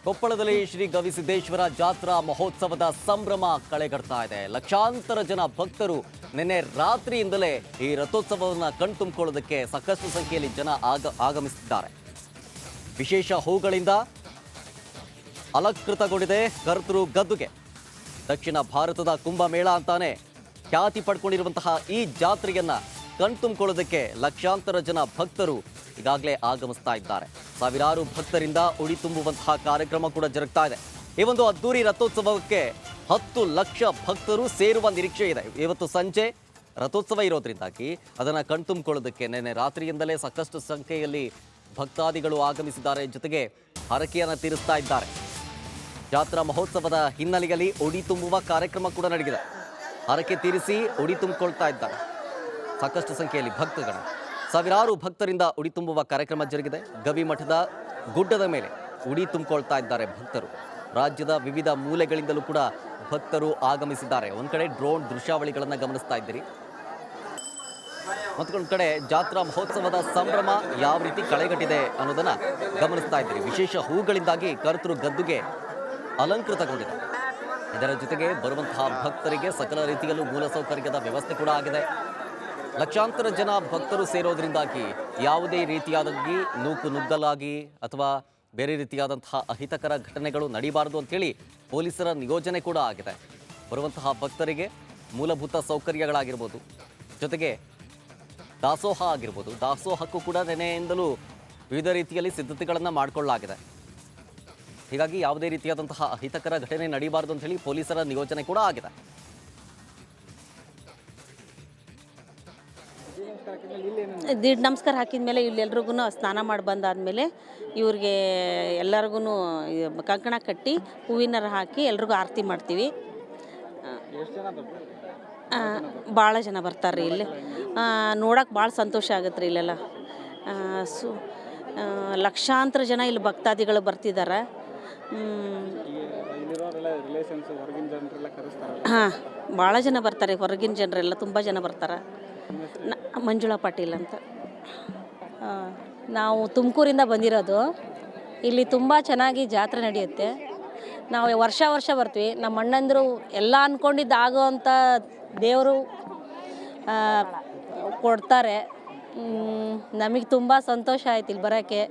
ಕೊಪ್ಪಳದಲ್ಲಿ ಶ್ರೀ ಗವಿಸಿದ್ದೇಶ್ವರ ಜಾತ್ರಾ ಮಹೋತ್ಸವದ ಸಂಭ್ರಮ ಕಳೆಗಡ್ತಾ ಇದೆ. ಲಕ್ಷಾಂತರ ಜನ ಭಕ್ತರು ನಿನ್ನೆ ರಾತ್ರಿಯಿಂದಲೇ ಈ ರಥೋತ್ಸವವನ್ನು ಕಣ್ತುಂಬಿಕೊಳ್ಳೋದಕ್ಕೆ ಸಾಕಷ್ಟು ಸಂಖ್ಯೆಯಲ್ಲಿ ಜನ ಆಗಮಿಸಿದ್ದಾರೆ. ವಿಶೇಷ ಹೂಗಳಿಂದ ಅಲಂಕೃತಗೊಂಡಿದೆ ಕರ್ತೃ ಗದ್ದುಗೆ. ದಕ್ಷಿಣ ಭಾರತದ ಕುಂಭಮೇಳ ಅಂತಾನೆ ಖ್ಯಾತಿ ಪಡ್ಕೊಂಡಿರುವಂತಹ ಈ ಜಾತ್ರೆಯನ್ನ ಕಣ್ತುಂಬಿಕೊಳ್ಳೋದಕ್ಕೆ ಲಕ್ಷಾಂತರ ಜನ ಭಕ್ತರು ಈಗಾಗಲೇ ಆಗಮಿಸ್ತಾ ಇದ್ದಾರೆ. ಸಾವಿರಾರು ಭಕ್ತರಿಂದ ಉಡಿ ತುಂಬುವಂತಹ ಕಾರ್ಯಕ್ರಮ ಕೂಡ ಜರುಗ್ತಾ ಇದೆ. ಈ ಒಂದು ಅದ್ದೂರಿ ರಥೋತ್ಸವಕ್ಕೆ 10 ಲಕ್ಷ ಭಕ್ತರು ಸೇರುವ ನಿರೀಕ್ಷೆ ಇದೆ. ಇವತ್ತು ಸಂಜೆ ರಥೋತ್ಸವ ಇರೋದ್ರಿಂದಾಗಿ ಅದನ್ನು ಕಣ್ತುಂಬಿಕೊಳ್ಳೋದಕ್ಕೆ ನಿನ್ನೆ ರಾತ್ರಿಯಿಂದಲೇ ಸಾಕಷ್ಟು ಸಂಖ್ಯೆಯಲ್ಲಿ ಭಕ್ತಾದಿಗಳು ಆಗಮಿಸಿದ್ದಾರೆ. ಜೊತೆಗೆ ಹರಕೆಯನ್ನು ತೀರಿಸ್ತಾ ಇದ್ದಾರೆ. ಜಾತ್ರಾ ಮಹೋತ್ಸವದ ಹಿನ್ನೆಲೆಯಲ್ಲಿ ಉಡಿ ತುಂಬುವ ಕಾರ್ಯಕ್ರಮ ಕೂಡ ನಡೆದಿದೆ. ಹರಕೆ ತೀರಿಸಿ ಉಡಿ ತುಂಬಿಕೊಳ್ತಾ ಇದ್ದಾರೆ ಸಾಕಷ್ಟು ಸಂಖ್ಯೆಯಲ್ಲಿ ಭಕ್ತಗಳು. ಸಾವಿರಾರು ಭಕ್ತರಿಂದ ಉಡಿ ತುಂಬುವ ಕಾರ್ಯಕ್ರಮ ಜರುಗಿದೆ. ಗವಿ ಮಠದ ಗುಡ್ಡದ ಮೇಲೆ ಉಡಿ ತುಂಬಿಕೊಳ್ತಾ ಇದ್ದಾರೆ ಭಕ್ತರು. ರಾಜ್ಯದ ವಿವಿಧ ಮೂಲೆಗಳಿಂದಲೂ ಕೂಡ ಭಕ್ತರು ಆಗಮಿಸಿದ್ದಾರೆ. ಒಂದು ಕಡೆ ಡ್ರೋನ್ ದೃಶ್ಯಾವಳಿಗಳನ್ನು ಗಮನಿಸ್ತಾ ಇದ್ದೀರಿ. ಮತ್ತೊಂದು ಕಡೆ ಜಾತ್ರಾ ಮಹೋತ್ಸವದ ಸಂಭ್ರಮ ಯಾವ ರೀತಿ ಕಳೆಗಟ್ಟಿದೆ ಅನ್ನೋದನ್ನ ಗಮನಿಸ್ತಾ ಇದ್ದೀರಿ. ವಿಶೇಷ ಹೂಗಳಿಂದಾಗಿ ಕರ್ತೃ ಗದ್ದುಗೆ ಅಲಂಕೃತಗೊಂಡಿದೆ. ಇದರ ಜೊತೆಗೆ ಬರುವಂತಹ ಭಕ್ತರಿಗೆ ಸಕಲ ರೀತಿಯಲ್ಲೂ ಮೂಲಸೌಕರ್ಯದ ವ್ಯವಸ್ಥೆ ಕೂಡ ಆಗಿದೆ. ಲಕ್ಷಾಂತರ ಜನ ಭಕ್ತರು ಸೇರೋದ್ರಿಂದಾಗಿ ಯಾವುದೇ ರೀತಿಯಾಗಿ ನುಗ್ಗಲಾಗಿ ಅಥವಾ ಬೇರೆ ರೀತಿಯಾದಂತಹ ಅಹಿತಕರ ಘಟನೆಗಳು ನಡೀಬಾರದು ಅಂತೇಳಿ ಪೊಲೀಸರ ನಿಯೋಜನೆ ಕೂಡ ಆಗಿದೆ. ಬರುವಂತಹ ಭಕ್ತರಿಗೆ ಮೂಲಭೂತ ಸೌಕರ್ಯಗಳಾಗಿರ್ಬೋದು, ಜೊತೆಗೆ ದಾಸೋಹ ಆಗಿರ್ಬೋದು, ದಾಸೋಹಕ್ಕೂ ಕೂಡ ನೆನೆಯಿಂದಲೂ ವಿವಿಧ ರೀತಿಯಲ್ಲಿ ಸಿದ್ಧತೆಗಳನ್ನು ಮಾಡಿಕೊಳ್ಳಲಾಗಿದೆ. ಹೀಗಾಗಿ ಯಾವುದೇ ರೀತಿಯಾದಂತಹ ಅಹಿತಕರ ಘಟನೆ ನಡೀಬಾರದು ಅಂತ ಹೇಳಿ ಪೊಲೀಸರ ನಿಯೋಜನೆ ಕೂಡ ಆಗಿದೆ. ನಮಸ್ಕಾರ ಹಾಕಿದ ಮೇಲೆ ಇಲ್ಲೆಲ್ರಿಗೂ ಸ್ನಾನ ಮಾಡಿ ಬಂದಾದಮೇಲೆ ಇವ್ರಿಗೆ ಎಲ್ಲರಿಗೂ ಕಂಕಣ ಕಟ್ಟಿ ಹೂವಿನರ ಹಾಕಿ ಎಲ್ರಿಗೂ ಆರತಿ ಮಾಡ್ತೀವಿ. ಭಾಳ ಜನ ಬರ್ತಾರೆ ರೀ ಇಲ್ಲಿ. ನೋಡೋಕೆ ಭಾಳ ಸಂತೋಷ ಆಗುತ್ತೆ ರೀ ಇಲ್ಲೆಲ್ಲ. ಲಕ್ಷಾಂತರ ಜನ ಇಲ್ಲಿ ಭಕ್ತಾದಿಗಳು ಬರ್ತಿದ್ದಾರೆ. ಹಾಂ, ಭಾಳ ಜನ ಬರ್ತಾರೆ. ಹೊರಗಿನ ಜನರೆಲ್ಲ ತುಂಬ ಜನ ಬರ್ತಾರೆ. ಮಂಜುಳಾ ಪಾಟೀಲ್ ಅಂತ. ನಾವು ತುಮಕೂರಿಂದ ಬಂದಿರೋದು. ಇಲ್ಲಿ ತುಂಬ ಚೆನ್ನಾಗಿ ಜಾತ್ರೆ ನಡೆಯುತ್ತೆ. ನಾವು ವರ್ಷ ಬರ್ತೀವಿ. ನಮ್ಮ ಅಣ್ಣಂದರು ಎಲ್ಲ ಅಂದ್ಕೊಂಡಿದ್ದು ಆಗೋವಂಥ ದೇವರು ಕೊಡ್ತಾರೆ. ನಮಗೆ ತುಂಬ ಸಂತೋಷ ಆಯ್ತು ಇಲ್ಲಿ ಬರೋಕ್ಕೆ.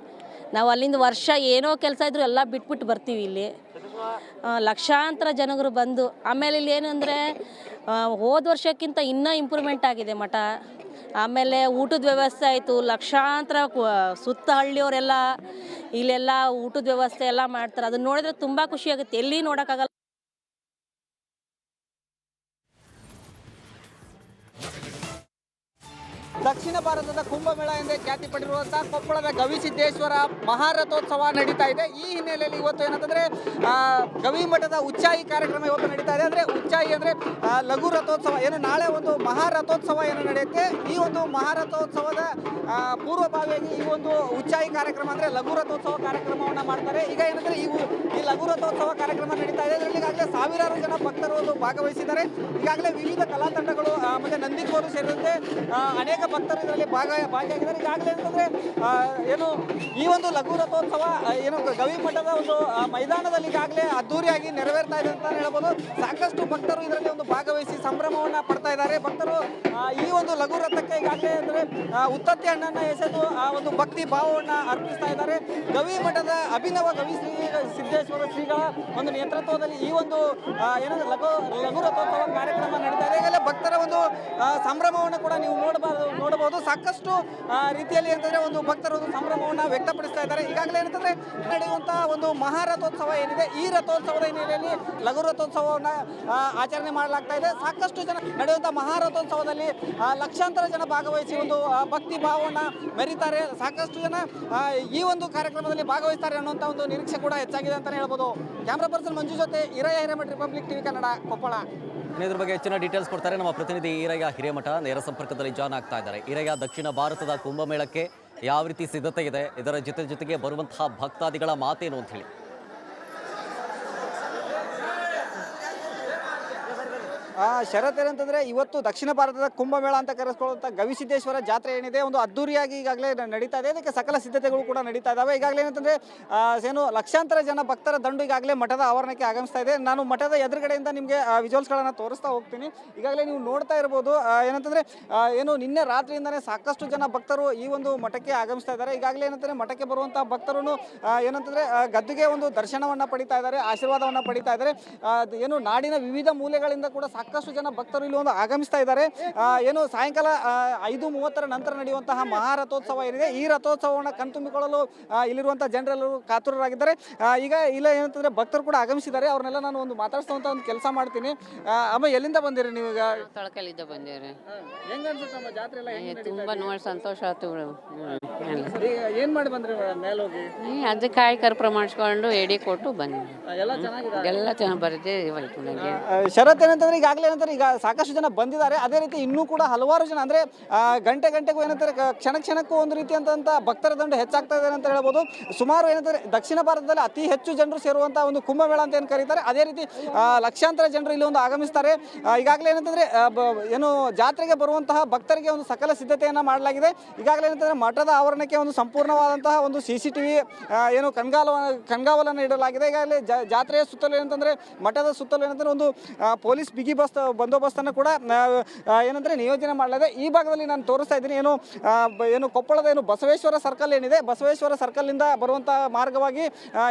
ನಾವು ಅಲ್ಲಿಂದ ವರ್ಷ ಏನೋ ಕೆಲಸ ಇದ್ದರೂ ಎಲ್ಲ ಬಿಟ್ಬಿಟ್ಟು ಬರ್ತೀವಿ ಇಲ್ಲಿ. ಲಕ್ಷಾಂತರ ಜನರು ಬಂದು ಆಮೇಲೆ ಇಲ್ಲಿ ಏನಂದರೆ ಹೋದ ವರ್ಷಕ್ಕಿಂತ ಇನ್ನೂ ಇಂಪ್ರೂವ್ಮೆಂಟ್ ಆಗಿದೆ ಮಠ. ಆಮೇಲೆ ಊಟದ ವ್ಯವಸ್ಥೆ ಆಯಿತು. ಲಕ್ಷಾಂತರ ಸುತ್ತ ಹಳ್ಳಿಯವರೆಲ್ಲ ಇಲ್ಲೆಲ್ಲ ಊಟದ ವ್ಯವಸ್ಥೆ ಎಲ್ಲ ಮಾಡ್ತಾರೆ. ಅದನ್ನ ನೋಡಿದ್ರೆ ತುಂಬ ಖುಷಿಯಾಗುತ್ತೆ. ಎಲ್ಲಿ ನೋಡೋಕ್ಕಾಗಲ್ಲ. ದಕ್ಷಿಣ ಭಾರತದ ಕುಂಭಮೇಳ ಎಂದೇ ಖ್ಯಾತಿ ಪಡೆದಿರುವಂಥ ಕೊಪ್ಪಳದ ಗವಿಸಿದ್ದೇಶ್ವರ ಮಹಾರಥೋತ್ಸವ ನಡೀತಾ ಇದೆ. ಈ ಹಿನ್ನೆಲೆಯಲ್ಲಿ ಇವತ್ತು ಏನಂತಂದರೆ ಗವಿ ಮಠದ ಉಚ್ಚಾಯಿ ಕಾರ್ಯಕ್ರಮ ಇವತ್ತು ನಡೀತಾ ಇದೆ. ಅಂದರೆ ಉಚ್ಚಾಯಿ ಅಂದರೆ ಲಘು ರಥೋತ್ಸವ ಏನು ನಾಳೆ ಒಂದು ಮಹಾರಥೋತ್ಸವ ಏನು ನಡೆಯುತ್ತೆ. ಈ ಒಂದು ಮಹಾರಥೋತ್ಸವದ ಪೂರ್ವಭಾವಿಯಾಗಿ ಈ ಒಂದು ಉಚ್ಚಾಯಿ ಕಾರ್ಯಕ್ರಮ ಅಂದರೆ ಲಘು ರಥೋತ್ಸವ ಕಾರ್ಯಕ್ರಮವನ್ನು ಮಾಡ್ತಾರೆ. ಈಗ ಏನಂದರೆ ಈ ಲಘು ರಥೋತ್ಸವ ಕಾರ್ಯಕ್ರಮ ನಡೀತಾ ಇದೆ. ಇದರಲ್ಲಿ ಈಗಾಗಲೇ ಸಾವಿರಾರು ಜನ ಭಕ್ತರು ಭಾಗವಹಿಸಿದ್ದಾರೆ. ಈಗಾಗಲೇ ವಿವಿಧ ಕಲಾ ತಂಡಗಳು ಮತ್ತು ನಂದಿಕೋರು ಸೇರಿದಂತೆ ಅನೇಕ ಭಕ್ತರು ಇದರಲ್ಲಿ ಭಾಗಿಯಾಗಿದ್ದಾರೆ. ಈಗಾಗಲೇ ಅಂತಂದರೆ ಏನು ಈ ಒಂದು ಲಘು ರಥೋತ್ಸವ ಏನು ಗವಿ ಮಠದ ಒಂದು ಮೈದಾನದಲ್ಲಿ ಈಗಾಗಲೇ ಅದ್ದೂರಿಯಾಗಿ ನೆರವೇರ್ತಾ ಇದೆ ಅಂತ ಹೇಳ್ಬೋದು. ಸಾಕಷ್ಟು ಭಕ್ತರು ಇದರಲ್ಲಿ ಒಂದು ಭಾಗವಹಿಸಿ ಸಂಭ್ರಮವನ್ನು ಪಡ್ತಾ ಇದ್ದಾರೆ. ಭಕ್ತರು ಈ ಒಂದು ಲಘು ರಥಕ್ಕೆ ಈಗಾಗಲೇ ಅಂದರೆ ಉತ್ತತ್ತಿ ಹಣ್ಣನ್ನು ಎಸೆದು ಆ ಒಂದು ಭಕ್ತಿ ಭಾವವನ್ನು ಅರ್ಪಿಸ್ತಾ ಇದ್ದಾರೆ. ಗವಿ ಮಠದ ಅಭಿನವ ಗವಿ ಸಿದ್ದೇಶ್ವರ ಶ್ರೀಗಳ ಒಂದು ನೇತೃತ್ವದಲ್ಲಿ ಈ ಒಂದು ಏನಂದ್ರೆ ಲಘು ರಥೋತ್ಸವ ಕಾರ್ಯಕ್ರಮ ನಡೀತಾ ಇದೆ. ಈಗಲೇ ಭಕ್ತರ ಒಂದು ಸಂಭ್ರಮವನ್ನು ಕೂಡ ನೀವು ನೋಡಬಹುದು. ಸಾಕಷ್ಟು ರೀತಿಯಲ್ಲಿ ಅಂತಂದ್ರೆ ಒಂದು ಭಕ್ತರು ಒಂದು ಸಂಭ್ರಮವನ್ನು ವ್ಯಕ್ತಪಡಿಸ್ತಾ ಇದ್ದಾರೆ. ಈಗಾಗಲೇ ಏನಂತಂದ್ರೆ ನಡೆಯುವಂತಹ ಒಂದು ಮಹಾರಥೋತ್ಸವ ಏನಿದೆ, ಈ ರಥೋತ್ಸವದ ಹಿನ್ನೆಲೆಯಲ್ಲಿ ಲಘು ರಥೋತ್ಸವವನ್ನು ಆಚರಣೆ ಮಾಡಲಾಗ್ತಾ ಇದೆ. ಸಾಕಷ್ಟು ಜನ ನಡೆಯುವಂತಹ ಮಹಾರಥೋತ್ಸವದಲ್ಲಿ ಲಕ್ಷಾಂತರ ಜನ ಭಾಗವಹಿಸಿ ಒಂದು ಭಕ್ತಿ ಭಾವವನ್ನು ಮೆರೀತಾರೆ. ಸಾಕಷ್ಟು ಜನ ಈ ಒಂದು ಕಾರ್ಯಕ್ರಮದಲ್ಲಿ ಭಾಗವಹಿಸ್ತಾರೆ ಅನ್ನುವಂಥ ಒಂದು ನಿರೀಕ್ಷೆ ಕೂಡ ಹೆಚ್ಚಾಗಿದೆ ಅಂತ ಹೇಳ್ಬೋದು. ಕ್ಯಾಮ್ರಾ ಪರ್ಸನ್ ಮಂಜು ಜೊತೆ ಈರಯ್ಯ ಹಿರೇಮಠ, ರಿಪಬ್ಲಿಕ್ ಟಿವಿ ಕನ್ನಡ, ಕೊಪ್ಪಳ. ಇದ್ರ ಬಗ್ಗೆ ಹೆಚ್ಚಿನ ಡೀಟೇಲ್ಸ್ ಕೊಡ್ತಾರೆ ನಮ್ಮ ಪ್ರತಿನಿಧಿ ಈರಯ್ಯ ಹಿರೇಮಠ. ನೇರ ಸಂಪರ್ಕದಲ್ಲಿ ಜಾಯ್ನ್ ಆಗ್ತಾ ಇದ್ದಾರೆ. ಈರಯ್ಯ, ದಕ್ಷಿಣ ಭಾರತದ ಕುಂಭಮೇಳಕ್ಕೆ ಯಾವ ರೀತಿ ಸಿದ್ಧತೆ ಇದೆ, ಇದರ ಜೊತೆಗೆ ಬರುವಂತಹ ಭಕ್ತಾದಿಗಳ ಮಾತೇನು ಅಂತ ಹೇಳಿ? ಶರತ್ ಏನಂತಂದ್ರೆ ಇವತ್ತು ದಕ್ಷಿಣ ಭಾರತದ ಕುಂಭಮೇಳ ಅಂತ ಕರೆಸ್ಕೊಳ್ಳುವಂಥ ಗವಿಸಿದ್ದೇಶ್ವರ ಜಾತ್ರೆ ಏನಿದೆ ಒಂದು ಅದ್ದೂರಿಯಾಗಿ ಈಗಾಗಲೇ ನಡೀತಾ ಇದೆ. ಇದಕ್ಕೆ ಸಕಲ ಸಿದ್ಧತೆಗಳು ಕೂಡ ನಡೀತಾ ಇದ್ದಾವೆ. ಈಗಾಗಲೇ ಏನಂತಂದ್ರೆ ಏನು ಲಕ್ಷಾಂತರ ಜನ ಭಕ್ತರ ದಂಡು ಈಗಾಗಲೇ ಮಠದ ಆವರಣಕ್ಕೆ ಆಗಮಿಸ್ತಾ ಇದೆ. ನಾನು ಮಠದ ಎದುರುಗಡೆಯಿಂದ ನಿಮಗೆ ವಿಜುವಲ್ಸ್ಗಳನ್ನು ತೋರಿಸ್ತಾ ಹೋಗ್ತೀನಿ. ಈಗಾಗಲೇ ನೀವು ನೋಡ್ತಾ ಇರ್ಬೋದು ಏನಂತಂದ್ರೆ ಏನು ನಿನ್ನೆ ರಾತ್ರಿಯಿಂದನೇ ಸಾಕಷ್ಟು ಜನ ಭಕ್ತರು ಈ ಒಂದು ಮಠಕ್ಕೆ ಆಗಮಿಸ್ತಾ ಇದ್ದಾರೆ. ಈಗಾಗಲೇ ಏನಂತಂದ್ರೆ ಮಠಕ್ಕೆ ಬರುವಂತಹ ಭಕ್ತರು ಏನಂತಂದ್ರೆ ಗದ್ದುಗೆ ಒಂದು ದರ್ಶನವನ್ನ ಪಡಿತಾ ಇದ್ದಾರೆ, ಆಶೀರ್ವಾದವನ್ನ ಪಡಿತಾ ಇದ್ದಾರೆ. ಏನು ನಾಡಿನ ವಿವಿಧ ಮೂಲೆಗಳಿಂದ ಕೂಡ ಸಾಕಷ್ಟು ಜನ ಭಕ್ತರು ಇಲ್ಲಿ ಒಂದು ಆಗಮಿಸ್ತಾ ಇದ್ದಾರೆ. ಏನು ಸಾಯಂಕಾಲ 5:30 ನಂತರ ನಡೆಯುವಂತಹ ಮಹಾರಥೋತ್ಸವ ಏನಿದೆ, ಈ ರಥೋತ್ಸವವನ್ನು ಕಣ್ತುಂಬಿಕೊಳ್ಳಲು ಇಲ್ಲಿರುವಂತಹ ಜನರೆಲ್ಲರೂ ಕಾತುರರಾಗಿದ್ದಾರೆ. ಈಗ ಇಲ್ಲ ಏನಂತಂದ್ರೆ ಭಕ್ತರು ಕೂಡ ಆಗಮಿಸಿದ್ದಾರೆ. ಅವ್ರನ್ನೆಲ್ಲ ನಾನು ಒಂದು ಮಾತಾಡಿಸುವಂತ ಒಂದು ಕೆಲಸ ಮಾಡ್ತೀನಿ. ಅಮ್ಮ, ಎಲ್ಲಿಂದ ಬಂದಿರಿ ನೀವೀಗ? ತಳಕಲ್ಲಿದ್ದ ಬಂದೇವ್ರಿ. ಹೆಂಗ ಅನ್ಸುತ್ತೆ ನಮ್ಮ ಜಾತ್ರೆ ಎಲ್ಲ? ತುಂಬಾ ನೋಡಿ ಸಂತೋಷ ಆಯ್ತು. ಏನ್ ಮಾಡಿ ಬಂದ್ರಿ ಮೇಲೋಗಿ? ಅದು ಕಾಯಿ ಕರ್ಪೂರ ಮಾಡಿಸ್ಕೊಂಡು ಎಡೆ ಕೊಟ್ಟು ಬಂದ್ವಿ. ಎಲ್ಲ ಚೆನ್ನಾಗಿದೆ, ಎಲ್ಲ ಚೆನ್ನಾಗಿ ಬರುತ್ತೆ ಹೋಯ್ತು ನನಗೆ. ಶರತ್ ಏನಂತಂದ್ರೆ ಈಗಾಗಲೇ ಏನಂತಾರೆ ಈಗ ಸಾಕಷ್ಟು ಜನ ಬಂದಿದ್ದಾರೆ. ಅದೇ ರೀತಿ ಇನ್ನೂ ಕೂಡ ಹಲವಾರು ಜನ ಅಂದ್ರೆ ಗಂಟೆಗೂ ಏನಂತಾರೆ ಕ್ಷಣಕ್ಕೂ ಒಂದು ರೀತಿ ಅಂತ ಭಕ್ತರ ದಂಡು ಹೆಚ್ಚಾಗ್ತಾ ಇದೆ ಅಂತ ಹೇಳ್ಬೋದು. ಸುಮಾರು ಏನಂತಾರೆ ದಕ್ಷಿಣ ಭಾರತದಲ್ಲಿ ಅತಿ ಹೆಚ್ಚು ಜನರು ಸೇರುವಂತಹ ಒಂದು ಕುಂಭಮೇಳ ಅಂತ ಏನು ಕರೀತಾರೆ. ಅದೇ ರೀತಿ ಲಕ್ಷಾಂತರ ಜನರು ಇಲ್ಲಿ ಒಂದು ಆಗಮಿಸ್ತಾರೆ. ಈಗಾಗಲೇ ಏನಂತಂದ್ರೆ ಏನು ಜಾತ್ರೆಗೆ ಬರುವಂತಹ ಭಕ್ತರಿಗೆ ಒಂದು ಸಕಲ ಸಿದ್ಧತೆಯನ್ನ ಮಾಡಲಾಗಿದೆ. ಈಗಾಗಲೇ ಏನಂತಂದ್ರೆ ಮಠದ ಆವರಣಕ್ಕೆ ಒಂದು ಸಂಪೂರ್ಣವಾದಂತಹ ಒಂದು CCTV ಏನು ಕಣ್ಗಾವಲನ್ನು ಇಡಲಾಗಿದೆ. ಈಗಾಗಲೇ ಜಾತ್ರೆಯ ಸುತ್ತಲೂ ಏನಂತಂದ್ರೆ ಮಠದ ಸುತ್ತಲೂ ಏನಂತಂದ್ರೆ ಒಂದು ಪೊಲೀಸ್ ಬಿಗಿ ಬಂದೋಬಸ್ತನ್ನು ಕೂಡ ಏನಂದ್ರೆ ನಿಯೋಜನೆ ಮಾಡಲಾಗಿದೆ. ಈ ಭಾಗದಲ್ಲಿ ನಾನು ತೋರಿಸ್ತಾ ಇದ್ದೀನಿ. ಏನು ಕೊಪ್ಪಳದ ಏನು ಬಸವೇಶ್ವರ ಸರ್ಕಲ್ ಏನಿದೆ, ಬಸವೇಶ್ವರ ಸರ್ಕಲ್ ಇಂದ ಬರುವಂತಹ ಮಾರ್ಗವಾಗಿ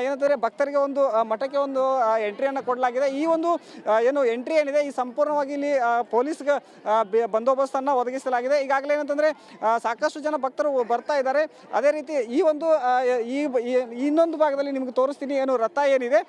ಏನಂತಂದ್ರೆ ಭಕ್ತರಿಗೆ ಒಂದು ಮಠಕ್ಕೆ ಒಂದು ಎಂಟ್ರಿಯನ್ನು ಕೊಡಲಾಗಿದೆ. ಈ ಒಂದು ಏನು ಎಂಟ್ರಿ ಏನಿದೆ ಈ ಸಂಪೂರ್ಣವಾಗಿ ಇಲ್ಲಿ ಪೊಲೀಸ್ ಬಂದೋಬಸ್ತನ್ನು ಒದಗಿಸಲಾಗಿದೆ. ಈಗಾಗಲೇ ಏನಂತಂದ್ರೆ ಸಾಕಷ್ಟು ಜನ ಭಕ್ತರು ಬರ್ತಾ ಇದ್ದಾರೆ. ಅದೇ ರೀತಿ ಈ ಒಂದು ಇನ್ನೊಂದು ಭಾಗದಲ್ಲಿ ನಿಮ್ಗೆ ತೋರಿಸ್ತೀನಿ. ಏನು ರಥ ಏನಿದೆ